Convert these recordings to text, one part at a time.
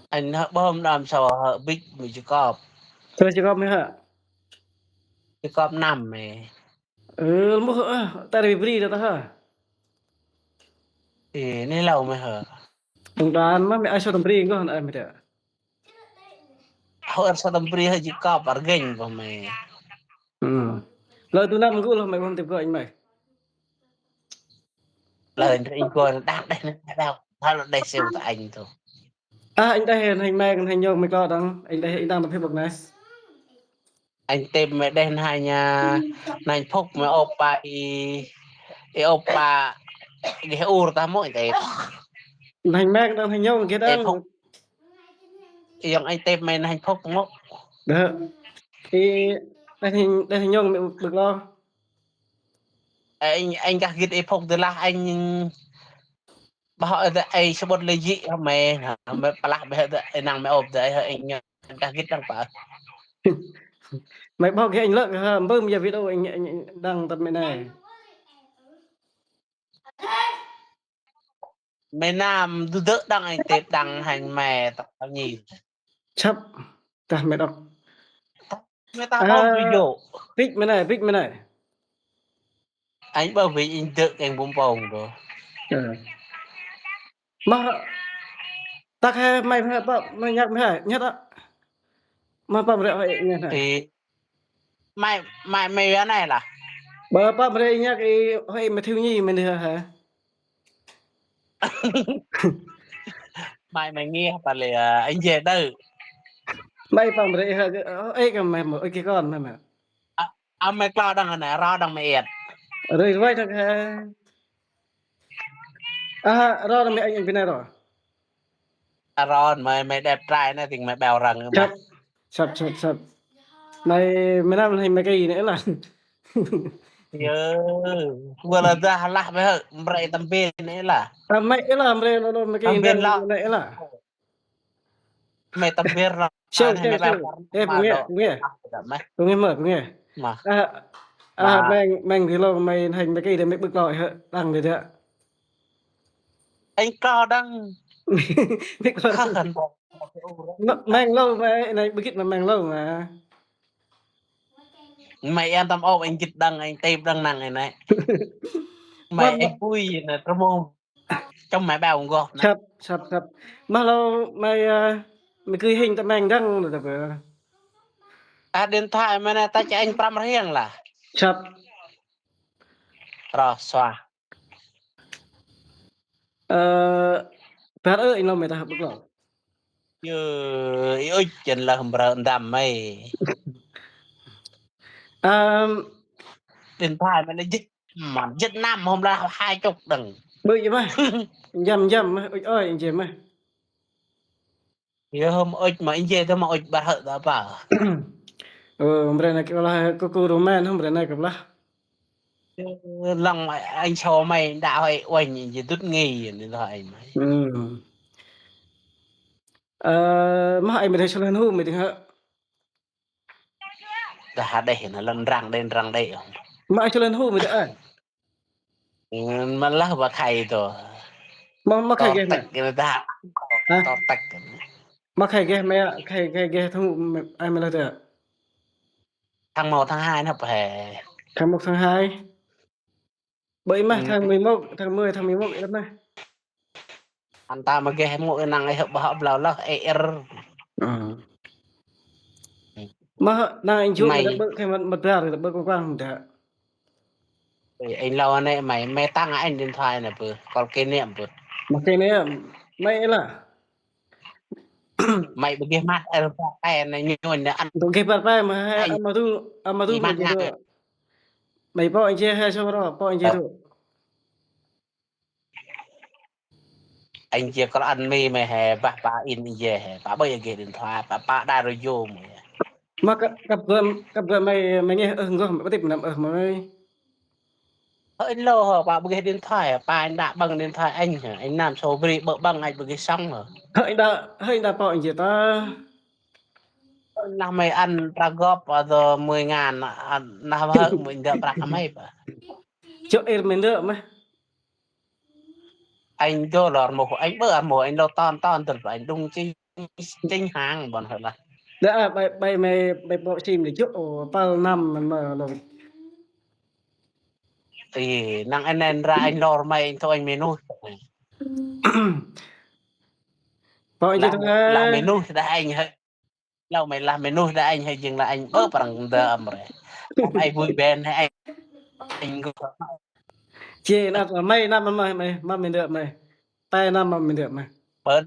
anh bơm làm sao hở bích mình Thôi chỉ có mấy hả? chỉ cọp nằm này Ừ, mua tại vì free đó ta hả? thì nên lâu mới hở Đồng đàn mà mẹ ai cho tầm free có hả mày thế? hở sao tầm bri hơi chỉ cọp ở gành vào mày Ừ. Lời tôi năm cũng là mày không tìm gọi anh mày. lời anh coi đang đây nó đâu nó là đây siêu tại anh thôi À anh đây hành mày hành nhau mày lo đăng anh đang tập Facebook này. anh tìm mẹ đen hai nhà này phúc mẹ opa cái u ta mỗi thế Hành mày đang hành nhau kia em đang phúc yung anh tìm mẹ này phúc ngốc được. Thì đây hành nhau mày bực lo. anh gác git em phúc từ là anh bảo ai sẽ bật lấy gì mẹ mẹ pala mẹ anh nàng mẹ ốp đấy anh gác git đang bảo Mày bao cái anh lợi hả? Bơm bây giờ video anh đang tập mày này. mẹ nam đỡ đang anh tìm đang hành mẹ tập bao nhiêu Chấp. Cả mẹ đọc. mẹ ta ốp À, video pick mày này. anh bảo vì anh tự anh bông bông rồi Ừ. Mà tắc hay mày phải mày nhắc mày hả? Nhất á. Mà bấm rượu vậy nghe này. thì mày mày cái này là Bà bấm rượu nhắc cái hơi mà thiếu nhi mình được hả? mày mày nghe bà lì anh về đâu Mày bấm rượu hả? Ấy cái mày một cái con mày mà. mày lo đang này lo đang mày ẹt Rồi vậy thôi hả? À, rồi mày anh bên này rồi. ron mày đẹp trai này thì mày bèo răng Chấp, mày chấp. Mày mày làm thành mày cái gì nữa là. Yo, wala dah lah mày mày tầm biên này là À, mày ấy làm đây nó mày cái gì tầm đang biên lo này là. mày tầm biên lo này mày bèo Show. Ê, mà lo mày cô nghe mở, cô nghe. mà À, à, mà mày thì lo mày thành mày cái gì mày bực lội hả? Đăng rồi đấy ạ. anh co đang Biết con khẩn mang lâu mà này bực mà mang lâu mà. mày an tâm ôm anh kịch đăng anh tép đăng năng này này Mà mày anh vui gì nè trong môn trong mày bèo gọt nè sập. Mà lâu mày mày cứ hình tao mang đăng rồi tập điện thoại mày này ta cho anh pram riêng là sập. rồi xóa Phát ơi anh lo mày ta bực lội. như ơi chân là hầm rợn đam mày À, điện thoại mày nó dứt mà dứt năm hôm ra 20 đằng bự vậy mày. Dầm ơi anh chị mày. thì hôm ơi mà anh về thôi mà ơi bà hợ đã bảo Mereka kalau kuku rumah mereka kebelah. lần anh cho mày đã hỏi oanh gì đứt nghi điện thoại mày Mah ai mereka selain hu mereka. đã đây nó lần răng đây Mah ai selain hu mereka. mà là bà khay rồi Mah khai to ghe tạch mày. cái ta Hah? to tạch Mah khai ghe mày khai ghe thằng ai mereka tu. tháng 1 tháng 2 nó phải Tháng 1 tháng 2. Bởi mah tháng 11 tháng 10 tháng 11 vậy mah. anh ta mà ghé mỗi năng ấy hợp hợp là er Mah na anh chuột mereka mày khai mật ra rồi bơ quang được. anh lâu này mày tăng anh điện thoại này vừa còn kỷ niệm vừa Mah khai này mày là mày bagi mat cái này như này ăn untuk kepat pa mah anh ama tu gì mày mát jadi ngang mày po anh chơi hay sao đó po anh chơi tu. anh chỉ có ăn mì mày hè bà in về hè bà bây giờ ghé điện thoại bà đã rồi vô mày Mà cặp gợi mày nghe ngơ mày bắt tiếp nằm mày. anh lâu hả bà ghé điện thoại à bà anh đã bằng điện thoại anh hả anh làm số bì bợ bằng anh bagi xong hả Hơi đã bỏ anh chị ta. làm mày ăn ra góp vào 10.000 làm hợ mình được bạc mấy bà Chỗ em mình được mày. anh vô lọt một anh bữa một anh đâu ton từ anh đung chinh hàng bọn họ là đã bay mày bộ chim để chỗ bao năm mà rồi thì năng anh ra anh lor mày thôi anh menu bao nhiêu làm thôi menu đã anh hơi lâu mày làm menu đã anh hay dừng là anh bớt bằng đờm rồi ai vui bên hay anh chị năm mày năm mà mình được mày tay năm mà mình được mày bớt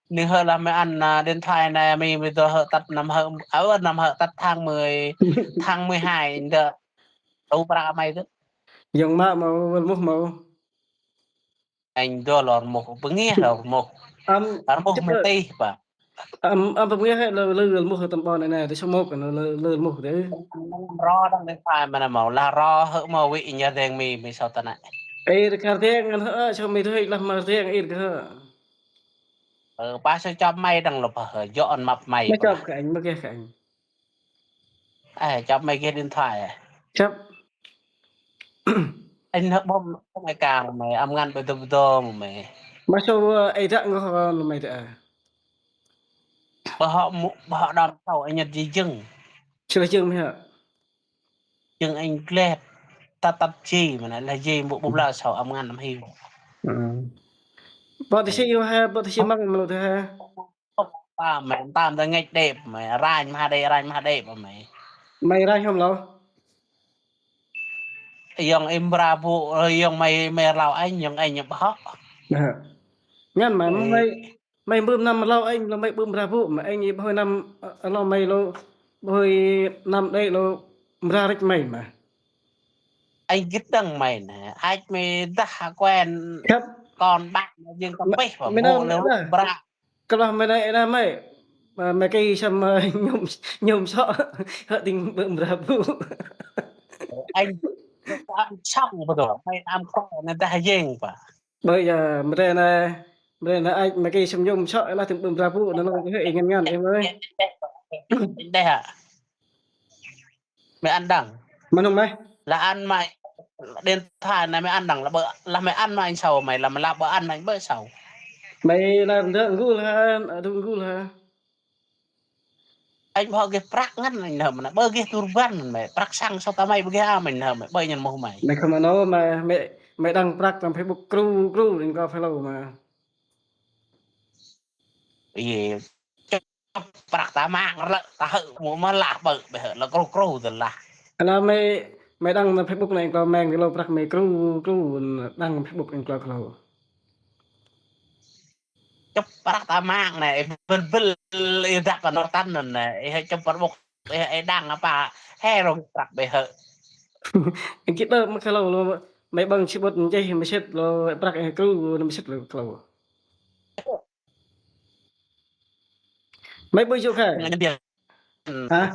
nếu hơi làm mấy ăn điện thoại này mình bây giờ hơi tắt năm hơi tắt tháng 12 đợt đâu ra mày đó dùng màu màu anh đưa lọt một bưng nghe rồi một chấp mày tì và bưng nghe hay lơ mua tầm bò này để cho một cái lơ mua đấy ro đang điện thoại mà màu là ro hỡ màu vị nhà đèn mì sao ta này cái tiếng ngân hỡ cho mình thôi làm mà tiếng ít cái ba sẽ cho mày đang lục hở dọn mập mày mới chọc cảnh mới kia cảnh cho mày cái điện thoại chấp anh hấp bom mày càng mày âm ngăn tôi mày mà cho ấy rạng có mày đã họ đòn tàu anh nhật gì chừng chưa chừng mày hả chừng anh lẹp ta tập chi mà là gì bộ bốc là sầu âm ngăn năm hiu bọn thì yêu ha bọn thì mắc mà thôi ha ta mày tam ta ngay đẹp mày rai mà đẹp mà mày mày ra không lâu yang em bravo yang mày lao anh nhập họ ngăn mà mày bơm năm lâu anh là mày bơm ra vụ mà anh ấy hơi năm lâu mày lâu hơi năm đây lâu ra rách mày mà anh biết đằng mày nè anh mày đã quen khắp con bạn nhưng con biết và mày bộ nào mày lâu đã bra cái là mày này là mày mà mày cây xăm nhôm nhôm sọ hợ tình bơm ra vụ anh xong rồi mày làm con người ta dên và bây giờ mày này anh mày cây xăm nhôm sọ là tình bơm ra vụ nó cái hệ ngăn em ơi đây hả mày ăn đằng mà không mày là ăn mày điện thoại này mày ăn đằng là mày ăn mà anh sầu mày là mày làm bữa ăn mày bữa sầu mày làm được gu là đúng gu là anh bao cái prak ngăn mình hầm là bơ cái turban mày prak sang sao ta mày bơ cái mình hầm mày bơi nhân mô mày mày không mà nói mà mày đăng prak trong Facebook crew đừng có follow mà gì prak ta mang là ta hự muốn mà lạc bự mày hự là câu rồi là là mày đăng Facebook này có mang cái lô prak mày crew đăng Facebook anh có follow chụp prak ta mang này vân đặt vào nó tan này chụp prak bục đang apa he rồi prak mày hự anh kita mà follow lo mày bằng chỉ một giây mày set lo prak anh crew mày set lo follow mày bây giờ khai nhân viên hả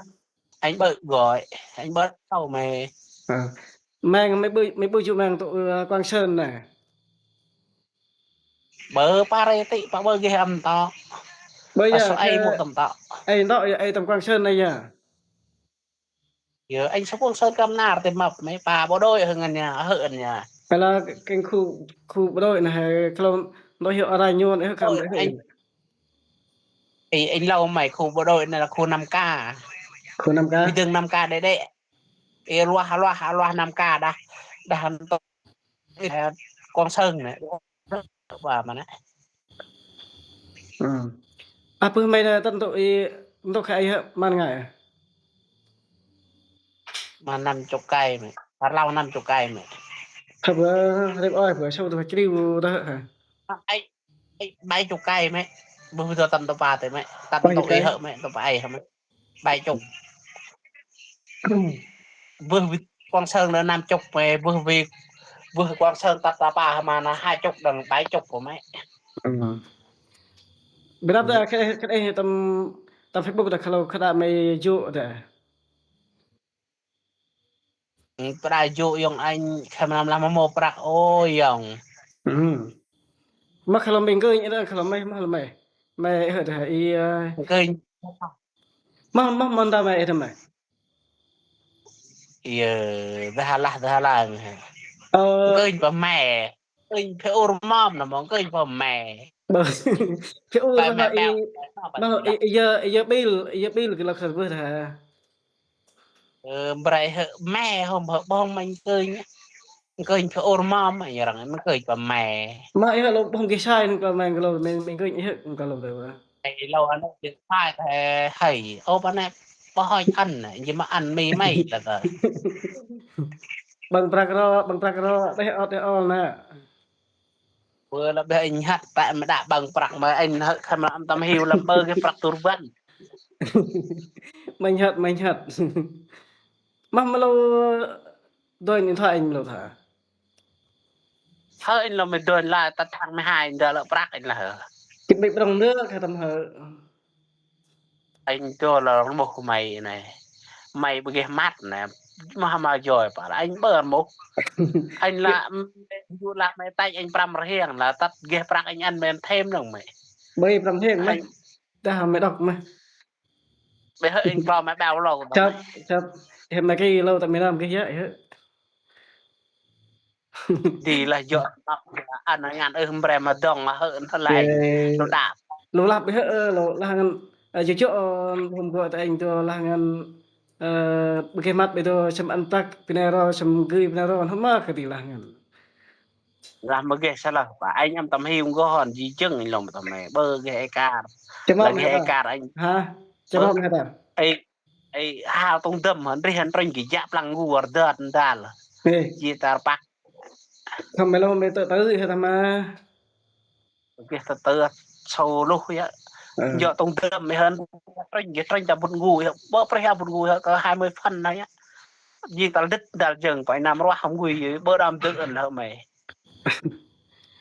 anh bự gọi anh bớt sau mày mang mày bây giờ mang tụi Quang Sơn này bơ pare tị bơ cái hầm to bây số giờ ai một tầm to anh đội anh tầm Quang Sơn này nhá giờ anh số quân sơn cam nار thì mập mấy bà bộ đôi hơn anh nhà hận nhà phải là cái khu đội này không nó hiệu ở đây nhôn đấy không đấy anh lâu mày khu bộ đội này là khu 5K khu 5K vì từng 5K đấy đấy loa 5K đã hẳn con sơn này và mà đấy apa mày là tân tội khai man ngày mà 50 cây mày và lâu 50 cây mày thật đẹp ơi vừa sau tôi kêu đó hả anh 70 cây mày bây giờ tầm tao ba tới mày tầm bao nhiêu tội cái hợ mày tao phải hả mày 70 vừa vì con sơn là 50 mày vừa con sơn tập ta ba mà là 20 đằng 70 của mày berapa cái tầm Facebook là kalau kada mày dụ để pra vô yung anh kham làm mô prak ôi yung mà kalau mình cứ như đó kalau mày ở đây i kênh mà ta mày thế mày iya dah lah kênh của mẹ kinh phải ôm mom là mong kinh vào mẹ bởi cái u phải mà mẹ bèo mà giờ bill cái là khởi vừa hả brai mẹ không hợp bông mình kinh phải ôm mom mà giờ rằng nó kinh vào mẹ mà ấy là lúc không cái sai nên mà cái lúc mình cứ như cái lúc đấy màไอ้เราอันนั้นเป็นป้ายแต่ให้โอ้ปะเนี่ยป้อยอันน่ะยังมาอันมีไม่ละก็ bằng prakro đấy ở nè เวลาเบอันฮัดแต่ไม่ได้บางปรักมาอันฮัดขนาดทำหิวลำเบอร์ก็ปรักตุรบัน mình hận mà lâu đôi điện thoại anh lâu thả เฮ้ยเราไม่โดนละตัดทางไม่หายเดี๋ยวเราปรักอันละเหรอ cái bị đồng nước hay tầm hở อันตัวเราต้องบอกไม่เนี่ยไม่เบื่อมัดเนี่ยมาจ่อยป่ะอันเบิร์นมุกอันละอยู่ละไม่ใต้อันปรำเรียงละตัดเกี่ยปรักอันเป็นเทมหนึ่งไหม bây đồng thế mấy ta mới đọc mà ไปเฮ้ยอันปลอมไม่แบวเรา chấp hiện mà cái lâu tại miền Nam cái vậy hết ดีละเยอะอันนั้นงานแบรนด์มาดองมาเฮิร์นเท่าไหร่เราด่า lâu lặp hết lâu là ngân chỉ chỗ hôm gọi tại anh tôi là ngân cái mặt bây giờ chấm ăn tắc pinero chấm gửi pinero không mắc cái gì là ngân làm một cái sao là anh em tầm hiu có hòn gì chừng anh lòng tầm này bơ cái ca chấm là mắm cái hết ca anh ha chấm mắm hết à ai hao tung tâm hòn riêng trên cái giáp lăng ngu ở đợt đà là chia ta bắt không mấy lâu mấy tới gì hết mà cái tự sâu lúc vậy giờ tung tâm mấy hơn trên ta bút ngu bơ phải bút ngu có 20 phân này á gì ta đứt ta dừng phải nằm ra không quỳ bơ đam tự ẩn hơn mày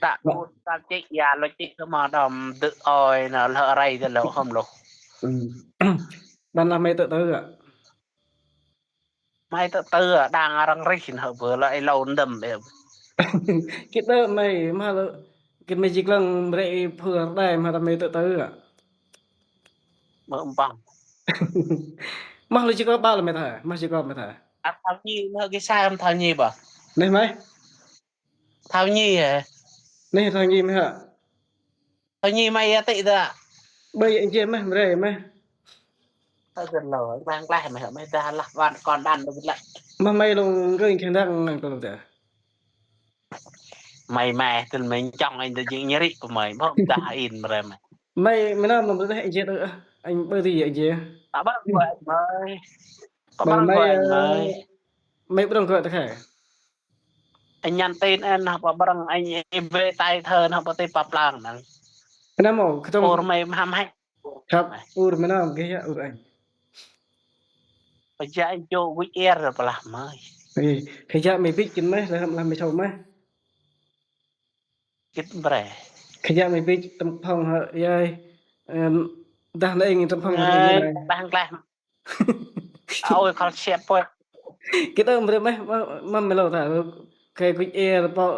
ta ta chết già lo chết mà đầm tự oi là lỡ ray thì lỡ không lục bạn làm mấy tới ạ mai tự đang răng rít hợp vừa lại lâu đầm em cái tơ mày mà cái mấy chiếc lăng rệ phở đây mà làm mấy tới ạ mở bằng mà chỉ có ba là mấy thằng mà chỉ có mấy thằng thao nhi nó cái sai em thao nhi bà này mấy thao nhi à này thằng gì mấy hả thao nhi mày tị ra bây anh chị mấy rệ mấy tao gần lỡ mang lại mày hả mày ra là bạn còn đàn được lại mà mày luôn cái khen đang năng tôi được mày mày từ mình trong anh tự nhiên nhớ của mày không đã in rồi mày mày làm mà anh chị nữa anh bây giờ anh chị tao bắt của anh mày có mà bắt của mày anh mày mày bắt đầu gọi tất cả anh nhắn tin anh học vào bằng anh về tay thơ học vào tay bắp làng nè cái nào mà cái ủa trong mày ham hay chập mày làm cái gì anh bây giờ anh cho quý er rồi bà làm ơi cái gì mày biết chính mấy làm mày sầu mấy cái bể cái gì mày biết tầm phong hả vậy đang đây tầm phong đang làm ôi con xẹp ơi cái đó mà mày lâu thả cái e bao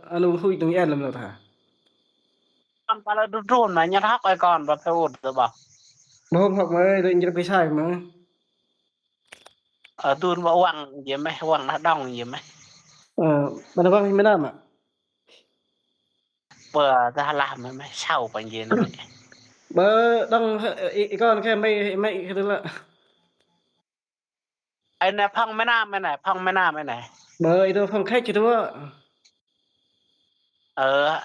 anu hui tung e làm lâu thả con ta là run mà nhát hóc ai con và phải ổn rồi bảo mà hôm học mới tôi nhìn cái sai mà ở tôi mà quăng gì mấy quăng nó đông gì mấy bạn vâng mấy năm ạ vừa ra làm mấy sau bằng gì nữa bơ đông con cái mày cái thứ là anh này phong mấy nam này phong mấy nam này bơ itu phong khách cái thứ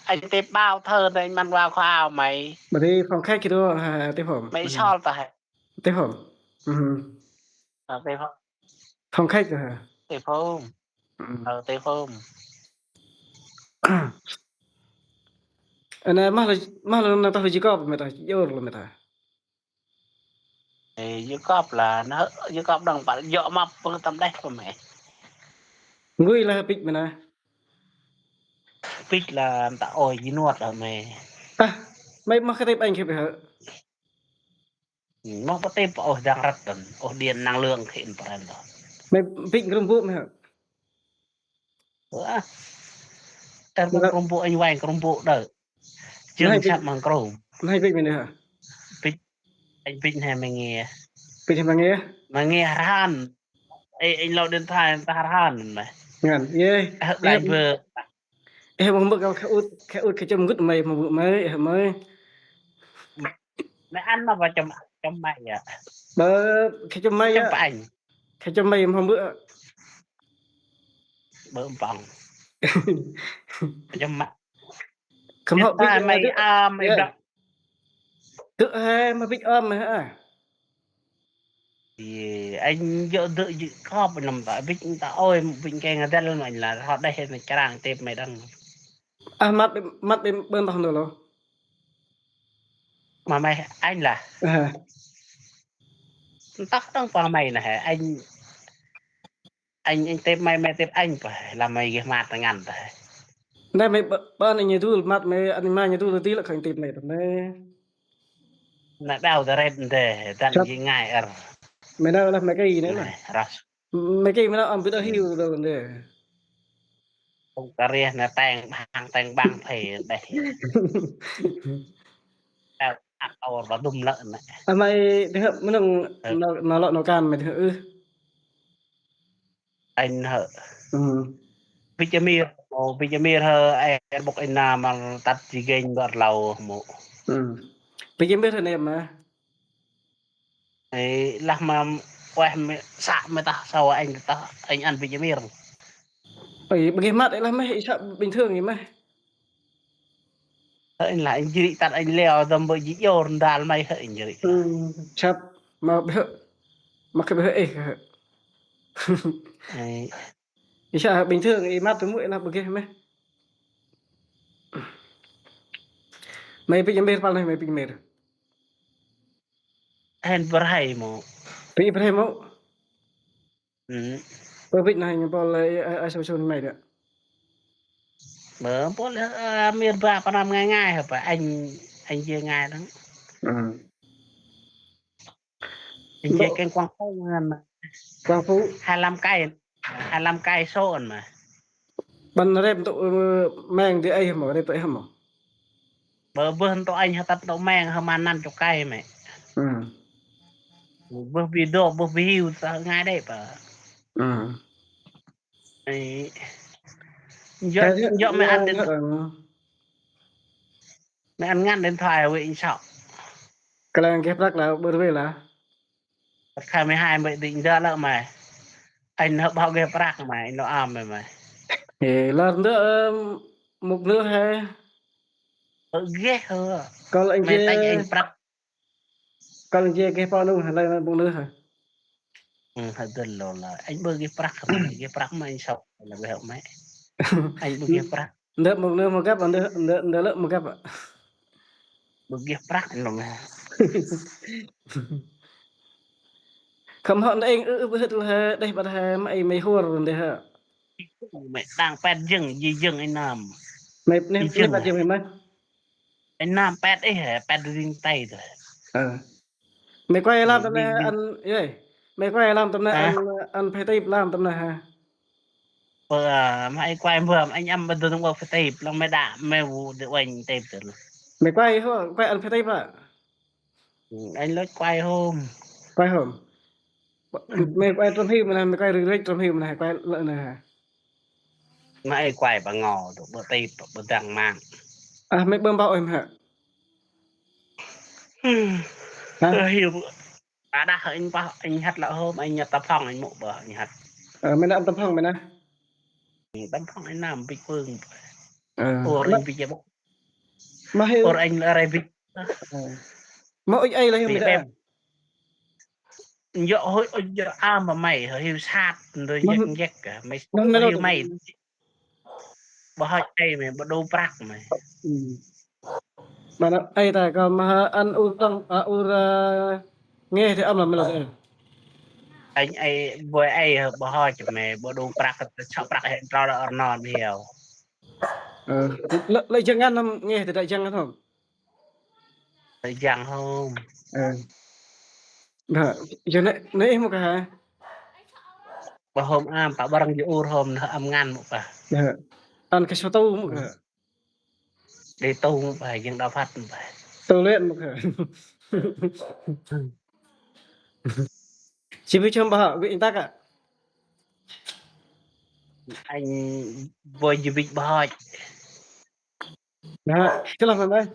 anh tiếp bao thơ này anh mang vào khoa mày bởi vì phong khách cái thứ tiếp phẩm mấy sao tại tiếp phẩm tiếp không phong khách rồi tiếp không tiếp không anh mà là tao chỉ có mày ta vô rồi mày ta thì dưới cọp là nó dưới cọp đồng phải dọ mập phương tâm đấy của mẹ người là bịch mày nè bích là ta ôi dưới nuột ở mẹ mày mà cái tiếp anh kia phải hả nó có tiếp ôi đang rất tận ôi điện năng lượng hiện phải rồi mày bịch cái vụ mày hả em có công bộ anh vay công bộ đợi chương chạm bằng cầu hay bịch mày nè hả anh bích này mày nghe bịch mà nghe han anh lo điện thoại ta han này ngàn yeah lại vừa em không bước cái út cái châm gứt mày mà bự mới mày ăn mà vào trong mày à bơ cái châm mày trong á ảnh cái châm mày em không bữa bơm vòng trong mặt không biết họ biết ta mày tức mày đọc tức hai mà biết mà hả thì anh vợ tự dự có một nằm tại vinh ta ôi vinh cái người ta lên mình là họ đây mày trang tìm mày đăng à mắt bên bằng được rồi mà mày anh là à tóc đang qua mày nè anh tìm mày tìm anh phải là mày cái mặt là ngắn phải đây mày bên này như thu mặt mày anh mai như thu tí là khánh tìm mày mày là đau ra rên để dặn gì ngại ở mày đâu là mày cái gì nữa mà này rồi mấy cái mà nó ăn biết đâu hiểu đâu nè không có riêng là tàng băng phải để đau đau và đùm lợn này à mày thế hợp nó lọ nó can mày thử anh hở ừ Vijamir hơ ai bốc anh mà tắt gì gên bật lầu một ừ bây giờ biết rồi em mà ấy là mà quay xạ mới ta sau anh ăn Vijamir bởi cái mặt đấy là mày sợ bình thường gì mày anh là anh chỉ tắt anh leo dầm bởi dĩ dô đàn mày hỡi nhỉ ừ chập mà cái bữa ấy ấy thì sợ bình thường thì mắt tôi mũi là bực cái mày bây giờ biết bao này mày bây giờ anh berhai mo bây giờ mau ừ bây giờ này bao lại ai sao sao mày đấy bữa bố là miền ba con năm ngay ngay hả phải anh chưa ngay đó ừ anh chưa kênh quang không mà Quang Phú 25 cây số mà ban rem tụ mang thì ai mà đây tụi em mà bữa bữa tôi anh tắt tao mang hơn mà 50 cây mày ừ bữa video bữa view sao ngay đây bà ừ ấy cái giờ mày ăn điện nữa là mày ăn ngăn điện thoại vậy sao cái là ghép rắc là bữa về là khai 12 mày định ra lợ mày anh hợp bao ghép rác mày nó mày thì lần nữa một nữa hay ghê hơ còn anh mày kia tay anh rác ghép bao luôn hay là một nữa hả hơi gần lồ là anh bơ ghép rác mà anh sao là về hậu mày anh bơ ghép rác nữa một gấp nữa lớp một gấp ạ bơ ghép rác anh lồ mày không họ đây bữa là đây bắt mày mày hùa rồi đây hả mày đang pet gì dừng anh làm mày gì nên dừng bắt mày mất anh làm pet ấy hả pet riêng tay rồi ờ mày quay làm tầm này đi ăn ấy mày quay làm tầm này ăn phải tay làm tầm này hả vừa mà anh quay vừa anh em bên tôi không có phải tệp lòng mày đã mày vụ được anh tệp được mày quay hả quay ăn phải tay ạ anh lối quay hôm quay hổm mày quay trong phim này mày quay rưỡi trong phim này quay lại này hả mà anh quay bà ngò được bữa tệp bữa đằng mang à mày bơm bao em hả hả hiểu đã hỏi anh bao anh hát lỡ hôm anh nhập tập phòng anh mộ bờ anh hát mày làm tấm phòng mày nè tập phòng anh làm bị phương ờ or anh bị bốc mà hiểu or anh là bị mà ấy là hiểu mày bị đã bem dọ hối dọ mà mày hiểu sát rồi mà dẹt cả mày mày đâu hiểu mày bỏ hỏi đây mày bỏ đâu bạc mày mà nó ấy tại còn mà ăn u tăng u nghe thì âm là mày là anh ấy với ai bỏ hỏi cho mày bỏ đâu bạc chọn bạc hiện ra là non hiểu ờ lấy chân ăn không nghe thì đại chân ăn không thời gian hôm ờ đó giờ này em một cái hả bỏ hôm bảo barang di ur hôm nó âm ngăn một bà ăn cái số tu một cái đi tu một bà nhưng đau phát một bà tu luyện một cái chỉ biết chăm bảo bị tắc ạ anh vui gì bị bỏ hỏi Nah, itulah Mas.